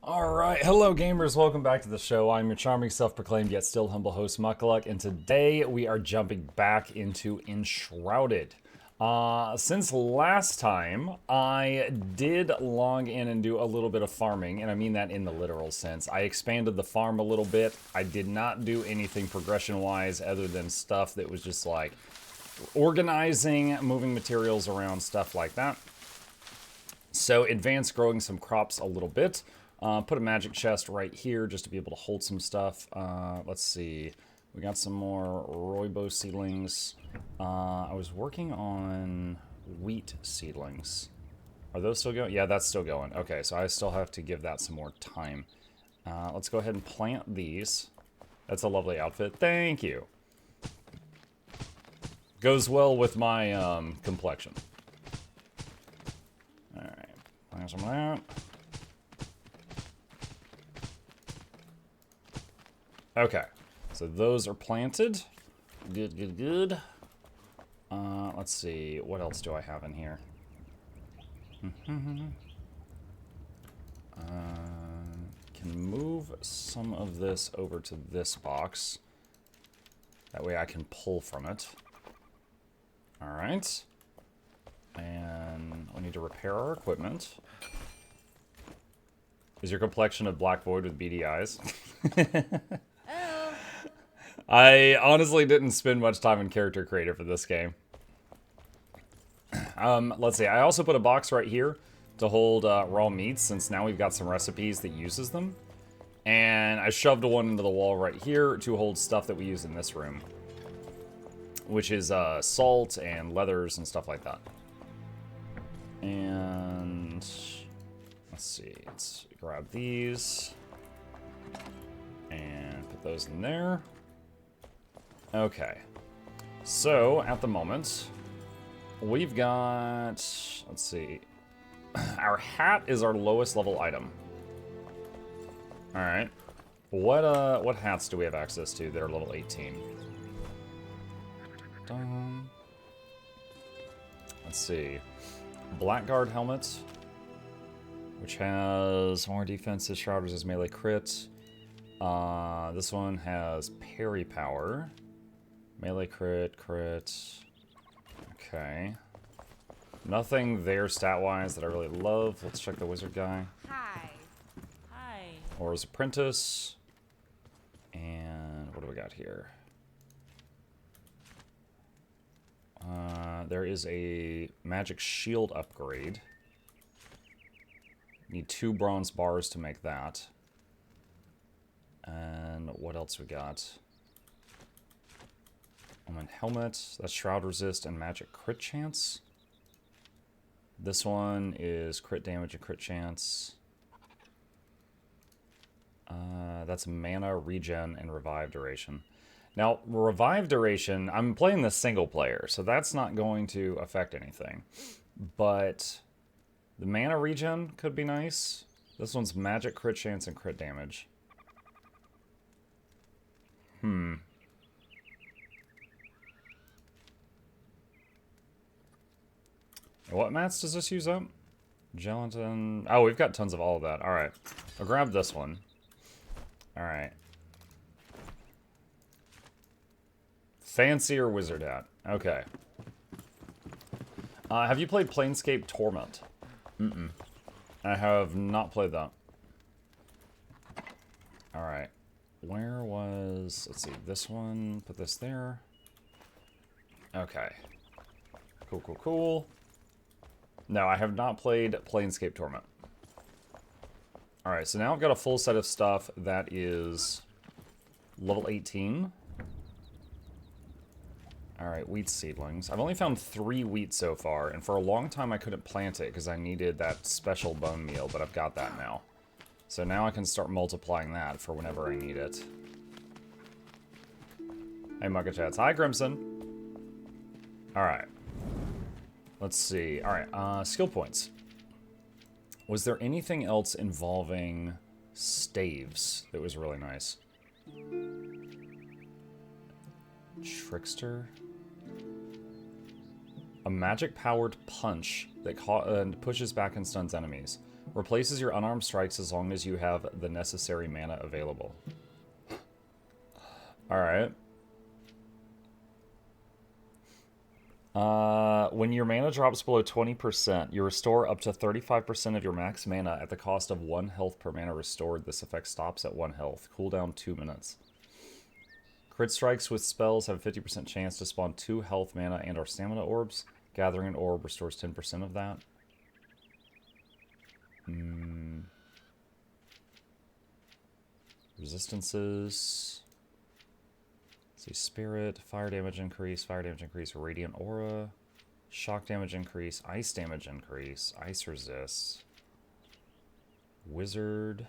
Alright, hello gamers, welcome back to the show. I'm your charming, self-proclaimed, yet still humble host, Mukluk, and today we are jumping back into Enshrouded. Since last time, I did log in and do a little bit of farming, and I mean that in the literal sense. I expanded the farm a little bit. I did not do anything progression-wise other than stuff that was just like organizing, moving materials around, stuff like that. So advanced growing some crops a little bit. Put a magic chest right here just to be able to hold some stuff. Let's see. We got some more rooibos seedlings. I was working on wheat seedlings. Are those still going? Yeah, that's still going. Okay, so I still have to give that some more time. Let's go ahead and plant these. That's a lovely outfit. Thank you. Goes well with my complexion. Alright, plant some of that. Okay, so those are planted. Good, good, good. Let's see, what else do I have in here? Can move some of this over to this box. That way I can pull from it. Alright. And we need to repair our equipment. Is your complexion a black void with beady eyes? I honestly didn't spend much time in Character Creator for this game. Let's see. I also put a box right here to hold raw meats, since now we've got some recipes that uses them. And I shoved one into the wall right here to hold stuff that we use in this room, which is salt and leathers and stuff like that. And let's see. Let's grab these and put those in there. Okay, so at the moment, we've got, let's see, our hat is our lowest level item. All right, what hats do we have access to that are level 18? Let's see, Blackguard helmet, which has more defense. Shrouders is melee crit. This one has parry power. Melee crit, crit. Okay. Nothing there stat-wise that I really love. Let's check the wizard guy. Hi. Hi. Or his apprentice. And what do we got here? There is a magic shield upgrade. Need 2 bronze bars to make that. And what else we got? Helmet, that's shroud resist and magic crit chance. This one is crit damage and crit chance. That's mana, regen, and revive duration. Now, revive duration, I'm playing this single player, so that's not going to affect anything. But the mana regen could be nice. This one's magic, crit chance, and crit damage. What mats does this use up? Gelatin. Oh, we've got tons of all of that. Alright. I'll grab this one. Alright. Fancier wizard hat. Okay. Have you played Planescape Torment? I have not played that. Alright. Where was... Let's see. This one. Put this there. Okay. Cool, cool, cool. No, I have not played Planescape Torment. Alright, so now I've got a full set of stuff that is level 18. Alright, wheat seedlings. I've only found 3 wheat so far, and for a long time I couldn't plant it because I needed that special bone meal, but I've got that now. So now I can start multiplying that for whenever I need it. Hey, Mugga Chats. Hi, Crimson. Alright. Let's see. Alright, skill points. Was there anything else involving staves that was really nice? Trickster? A magic-powered punch that pushes back and stuns enemies. Replaces your unarmed strikes as long as you have the necessary mana available. Alright. When your mana drops below 20%, you restore up to 35% of your max mana at the cost of 1 health per mana restored. This effect stops at 1 health. Cooldown 2 minutes. Crit strikes with spells have a 50% chance to spawn 2 health, mana, and or stamina orbs. Gathering an orb restores 10% of that. Resistances. Let's see, Spirit, fire damage increase, Radiant Aura, shock damage increase, ice damage increase, ice resist, Wizard.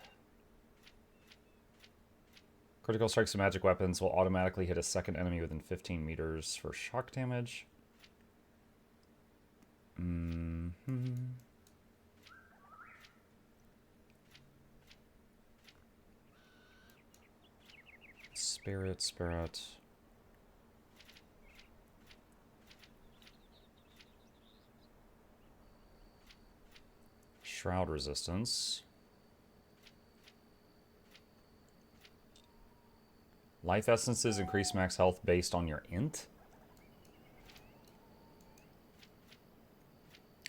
Critical strikes and magic weapons will automatically hit a second enemy within 15 meters for shock damage. Spirit. Shroud resistance. Life essences increase max health based on your int.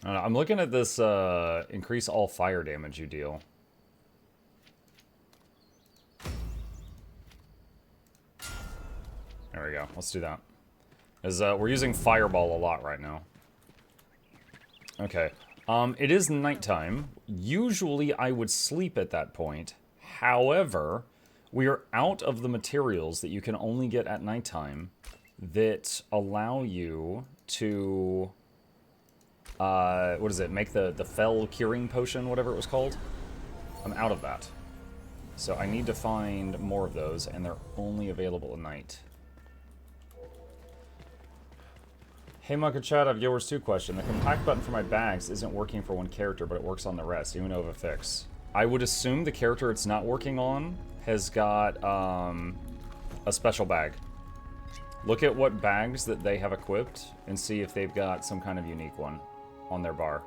I don't know, I'm looking at this increase all fire damage you deal. There we go. Let's do that. As we're using Fireball a lot right now. Okay. It is nighttime. Usually I would sleep at that point. However, we are out of the materials that you can only get at nighttime that allow you to what is it? Make the Fell Curing Potion, whatever it was called. I'm out of that. So I need to find more of those, and they're only available at night. Hey Mukluk Chat, I have Yours 2 question. The compact button for my bags isn't working for one character, but it works on the rest. You know of a fix. I would assume the character it's not working on has got a special bag. Look at what bags that they have equipped and see if they've got some kind of unique one on their bar.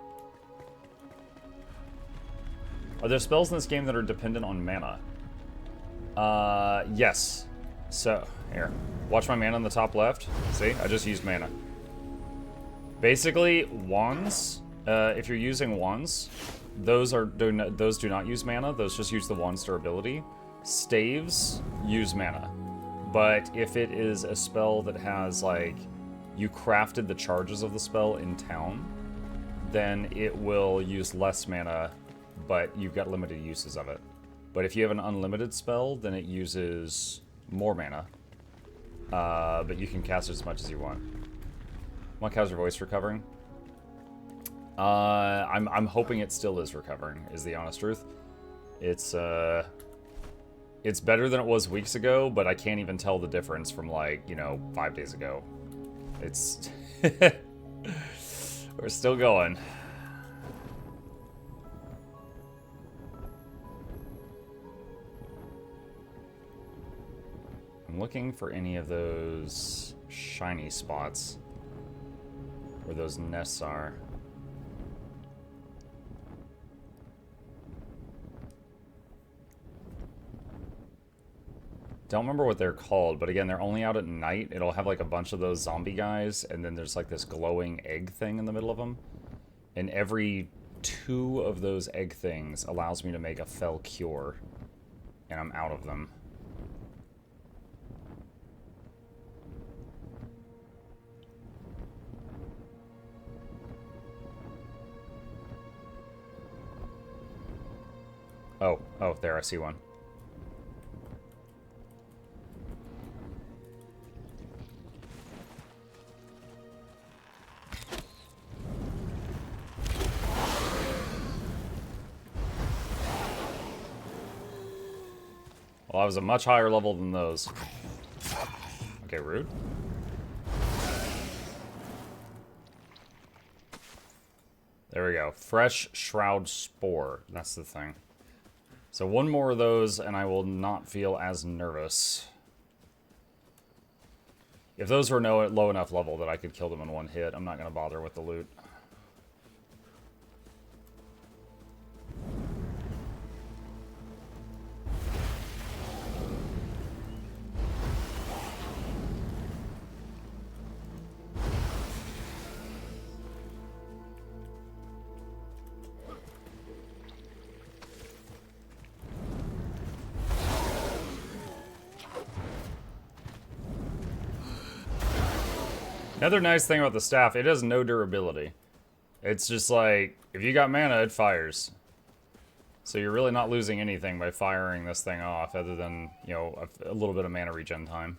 Are there spells in this game that are dependent on mana? Yes. So, here. Watch my mana on the top left. See? I just used mana. Basically, wands, if you're using wands, those do not use mana. Those just use the wand's durability. Staves use mana. But if it is a spell that has, like, you crafted the charges of the spell in town, then it will use less mana, but you've got limited uses of it. But if you have an unlimited spell, then it uses more mana. But you can cast it as much as you want. Monk, how's your voice recovering? I'm hoping it still is recovering, is the honest truth. It's better than it was weeks ago, but I can't even tell the difference from, like, you know, 5 days ago. It's... We're still going. I'm looking for any of those shiny spots where those nests are. Don't remember what they're called, but again, they're only out at night. It'll have like a bunch of those zombie guys, and then there's like this glowing egg thing in the middle of them. And every 2 of those egg things allows me to make a Fell Cure, and I'm out of them. Oh, there, I see one. Well, I was a much higher level than those. Okay, rude. There we go. Fresh Shroud Spore. That's the thing. So one more of those, and I will not feel as nervous. If those were low enough level that I could kill them in one hit, I'm not going to bother with the loot. Another nice thing about the staff, it has no durability. It's just like, if you got mana, it fires. So you're really not losing anything by firing this thing off, other than, you know, a little bit of mana regen time.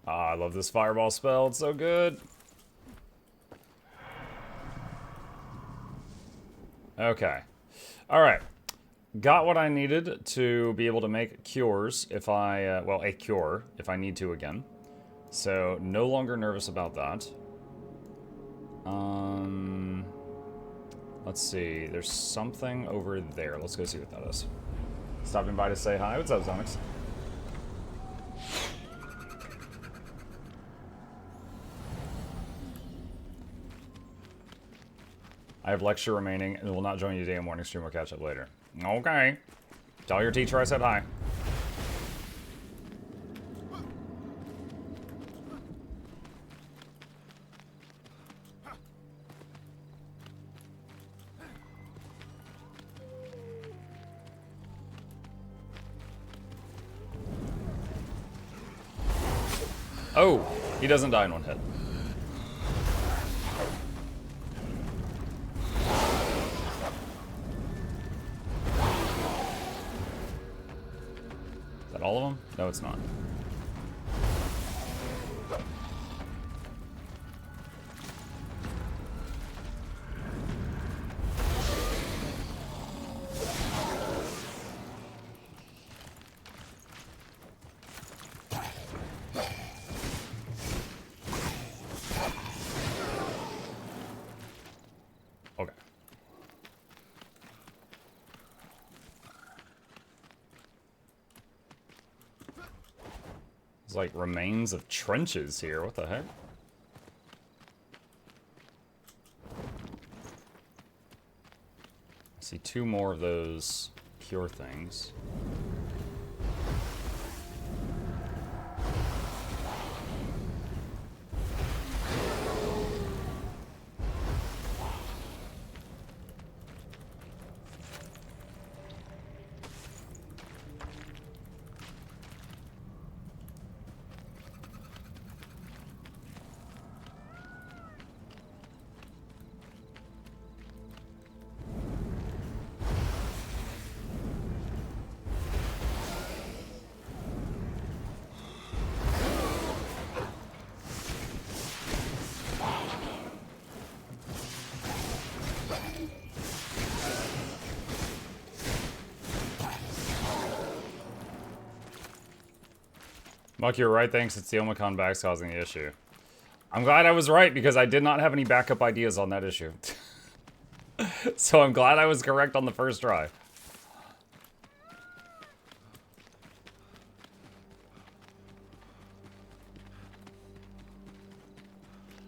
Ah, I love this fireball spell, it's so good. Okay. Alright. Got what I needed to be able to make cures if I, well, a cure if I need to again. So, no longer nervous about that. Let's see. There's something over there. Let's go see what that is. Stopping by to say hi. What's up, Zonix? I have lecture remaining and will not join you today in morning stream. We'll catch up later. Okay. Tell your teacher I said hi. Oh, he doesn't die in one hit. Is that all of them? No, it's not. Okay. It's like remains of trenches here. What the heck? I see two more of those cure things. Muck, you're right. Thanks. It's the Omicron bags causing the issue. I'm glad I was right because I did not have any backup ideas on that issue. So I'm glad I was correct on the first try.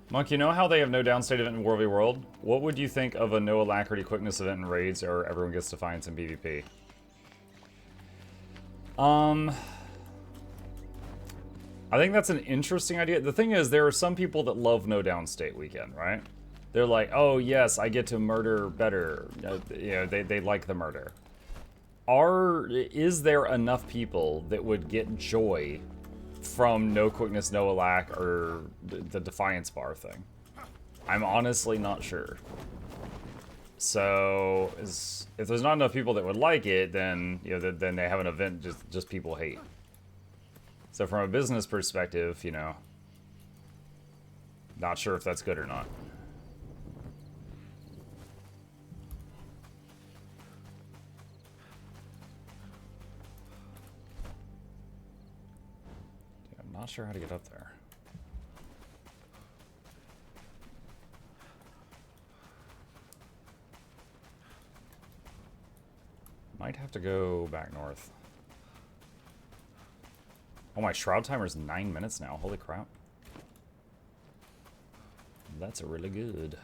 Monk, you know how they have no downstate event in War v World? What would you think of a no alacrity quickness event in raids, or everyone gets Defiance in PvP? I think that's an interesting idea. The thing is, there are some people that love no downstate weekend, right? They're like, oh yes, I get to murder better. You know, they like the murder. Is there enough people that would get joy from no quickness, no alac, or the Defiance bar thing? I'm honestly not sure. So, if there's not enough people that would like it, then you know, then they have an event just people hate. So from a business perspective, you know, not sure if that's good or not. I'm not sure how to get up there. Might have to go back north. Oh, my shroud timer is 9 minutes now. Holy crap. That's really good.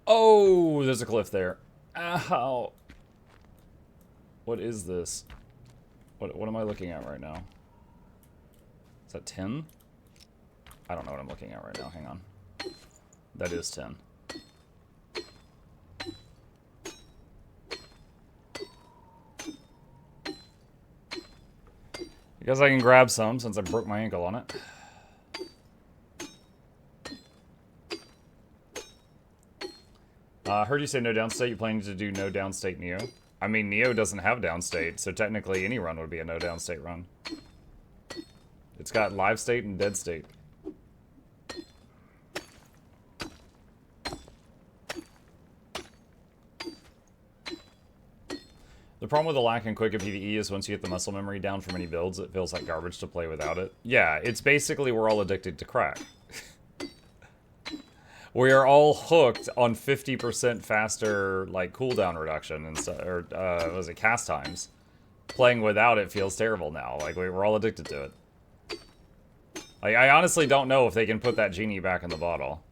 Oh, there's a cliff there. Ow. What is this? What am I looking at right now? Is that 10? I don't know what I'm looking at right now. Hang on. That is 10. I guess I can grab some since I broke my ankle on it. Heard you say no downstate. You planning to do no downstate Neo? I mean, Neo doesn't have downstate, so technically any run would be a no downstate run. It's got live state and dead state. The problem with the lack in quick of PvE is once you get the muscle memory down for many builds, it feels like garbage to play without it. Yeah, it's basically we're all addicted to crack. We are all hooked on 50% faster, like, cooldown reduction and stuff, or, was it cast times? Playing without it feels terrible now. Like, we're all addicted to it. Like, I honestly don't know if they can put that genie back in the bottle.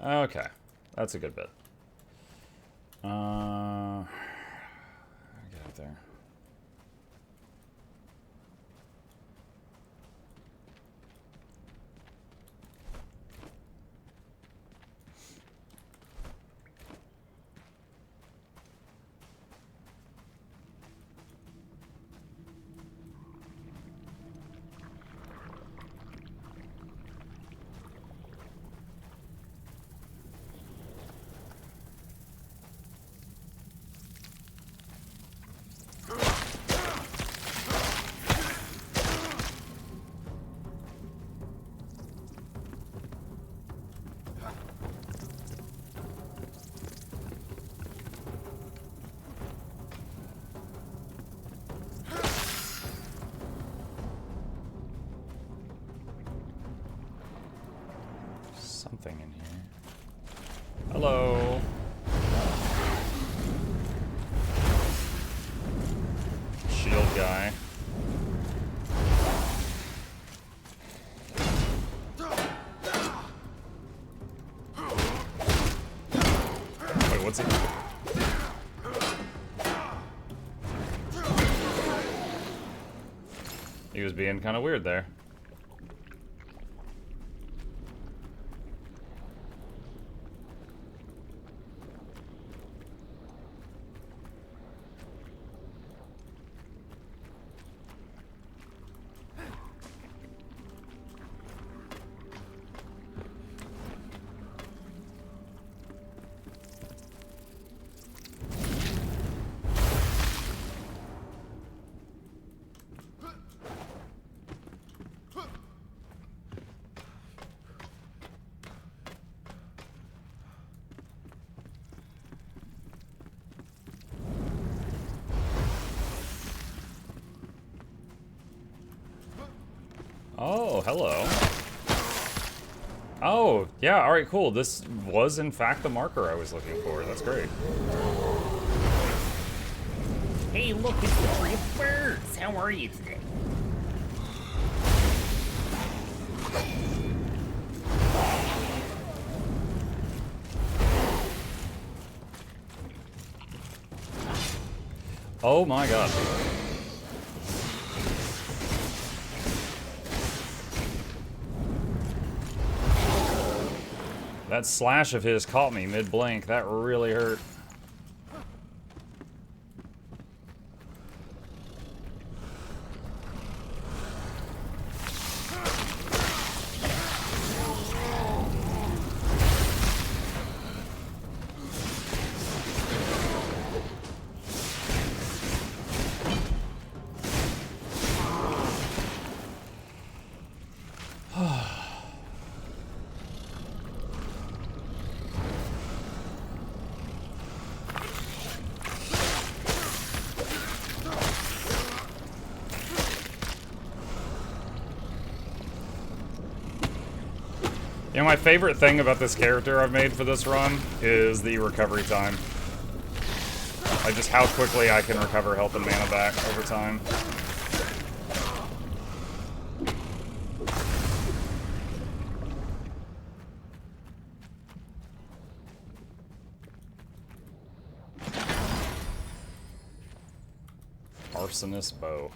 Okay, that's a good bit. Get up there. Something in here. Hello. Shield guy. Wait, what's he? He was being kind of weird there. Oh, hello. Oh, yeah, alright, cool. This was, in fact, the marker I was looking for. That's great. Hey, look, it's the tree of birds. How are you today? Oh my god. That slash of his caught me mid-blink. That really hurt. You know, my favorite thing about this character I've made for this run is the recovery time. Like, just how quickly I can recover health and mana back over time. Arsonist bow.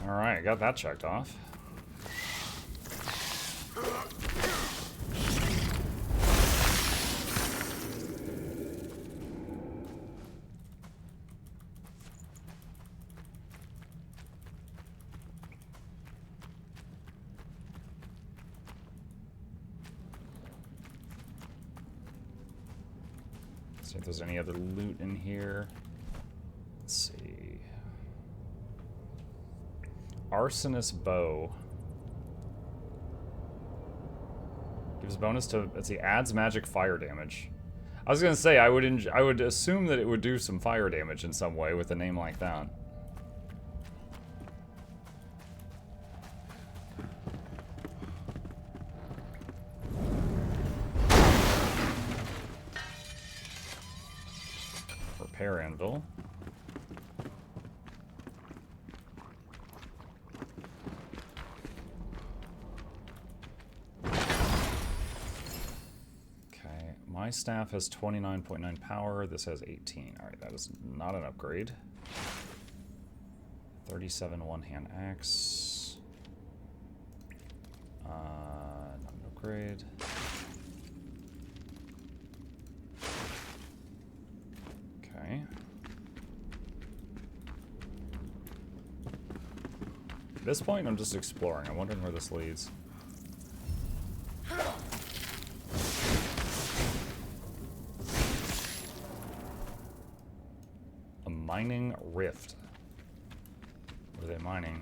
Alright, got that checked off. See if there's any other loot in here. Let's see. Arsonist bow. Gives bonus to, let's see, adds magic fire damage. I was gonna say, I would assume that it would do some fire damage in some way with a name like that. Repair anvil. My staff has 29.9 power. This has 18. Alright, that is not an upgrade. 37 one-hand axe. Not an upgrade. Okay. At this point, I'm just exploring. I'm wondering where this leads. Mining rift. What are they mining?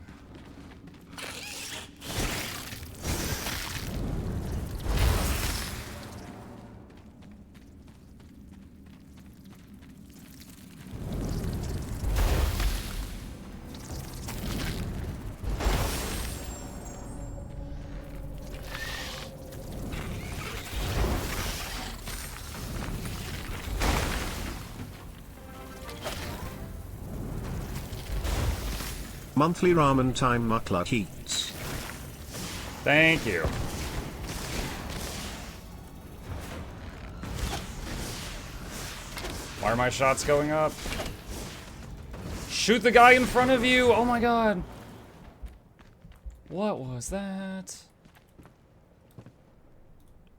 Monthly ramen time Mukluk eats. Thank you. Why are my shots going up? Shoot the guy in front of you! Oh my god! What was that?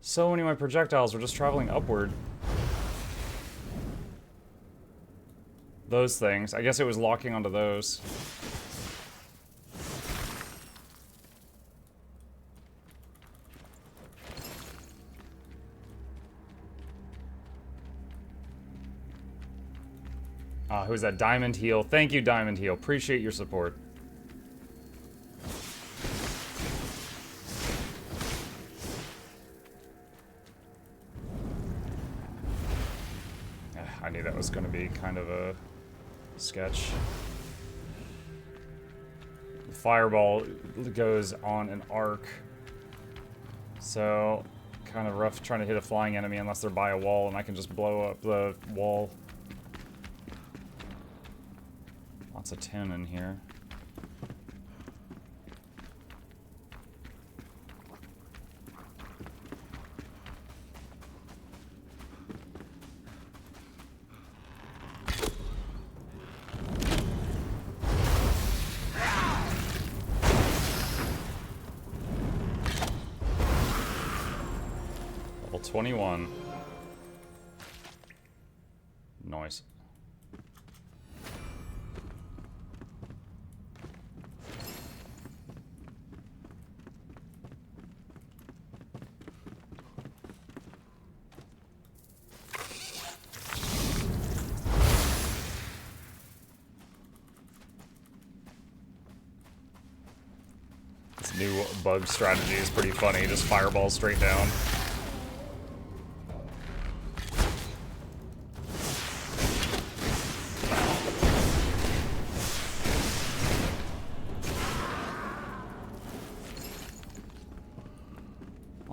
So many of my projectiles were just traveling upward. Those things. I guess it was locking onto those. Who's that? Diamond Heel. Thank you, Diamond Heel. Appreciate your support. I knew that was going to be kind of a sketch. The fireball goes on an arc. So, kind of rough trying to hit a flying enemy unless they're by a wall and I can just blow up the wall. Lots of tin in here. Level 21. Nice. New bug strategy is pretty funny, just fireball straight down.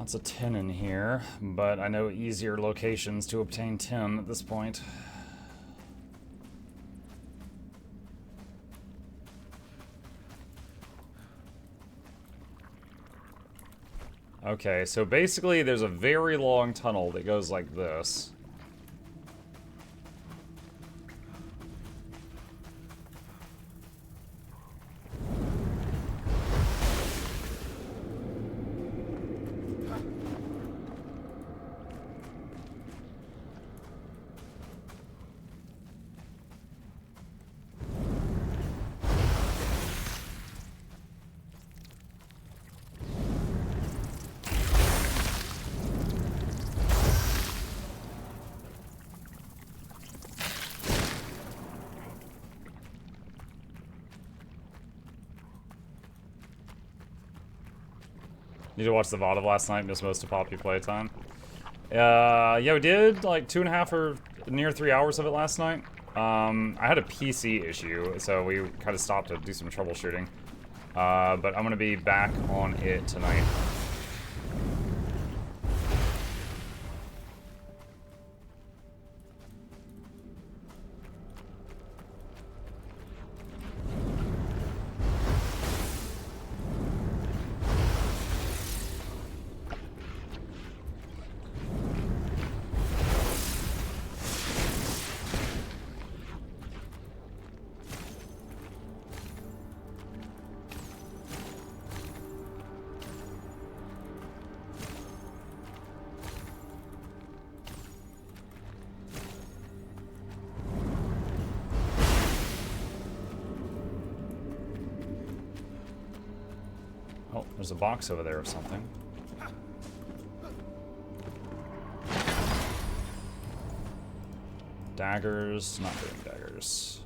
Lots of tin in here, but I know easier locations to obtain tin at this point. Okay, so basically there's a very long tunnel that goes like this. Need to watch the VOD of last night, missed most of Poppy playtime. Yeah, we did like 2.5 or near 3 hours of it last night. I had a PC issue, so we kind of stopped to do some troubleshooting. But I'm gonna be back on it tonight. Oh, there's a box over there or something. Daggers, not doing daggers.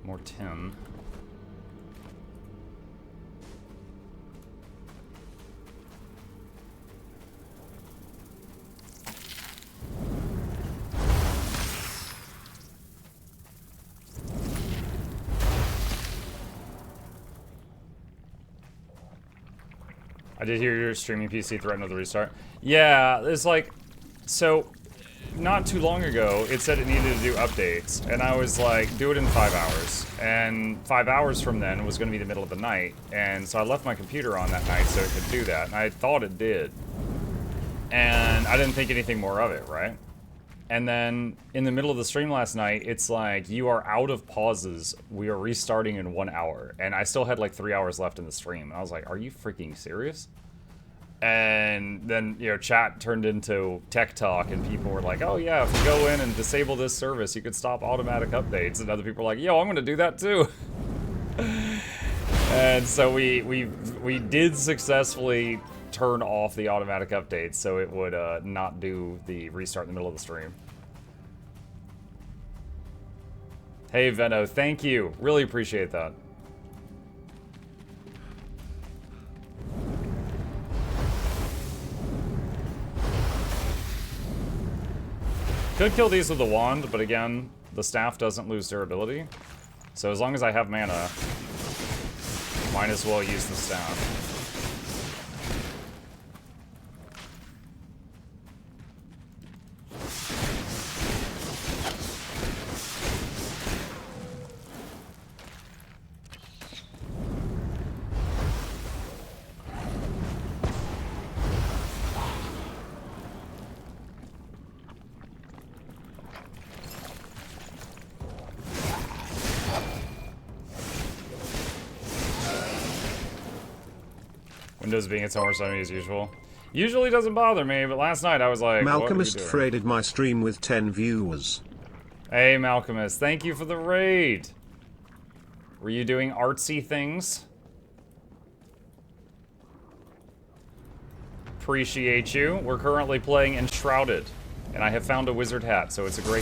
More tin. I did hear your streaming PC threaten with a restart. Yeah, it's like, so, not too long ago, it said it needed to do updates, and I was like, do it in 5 hours. And 5 hours from then was going to be the middle of the night, and so I left my computer on that night so it could do that, and I thought it did. And I didn't think anything more of it, right? And then, in the middle of the stream last night, it's like, you are out of pauses. We are restarting in 1 hour. And I still had like 3 hours left in the stream. And I was like, are you freaking serious? And then, you know, chat turned into tech talk, and people were like, oh yeah, if you go in and disable this service, you could stop automatic updates. And other people were like, yo, I'm gonna do that too. And so we did successfully turn off the automatic updates so it would not do the restart in the middle of the stream. Hey Veno, thank you. Really appreciate that. Could kill these with the wand, but again, the staff doesn't lose durability. So as long as I have mana, might as well use the staff. Windows being its own worst enemy as usual. Usually doesn't bother me, but last night I was like, Malcolmist raided my stream with 10 viewers. Hey Malcolmist, thank you for the raid. Were you doing artsy things? Appreciate you. We're currently playing Enshrouded, and I have found a wizard hat, so it's a great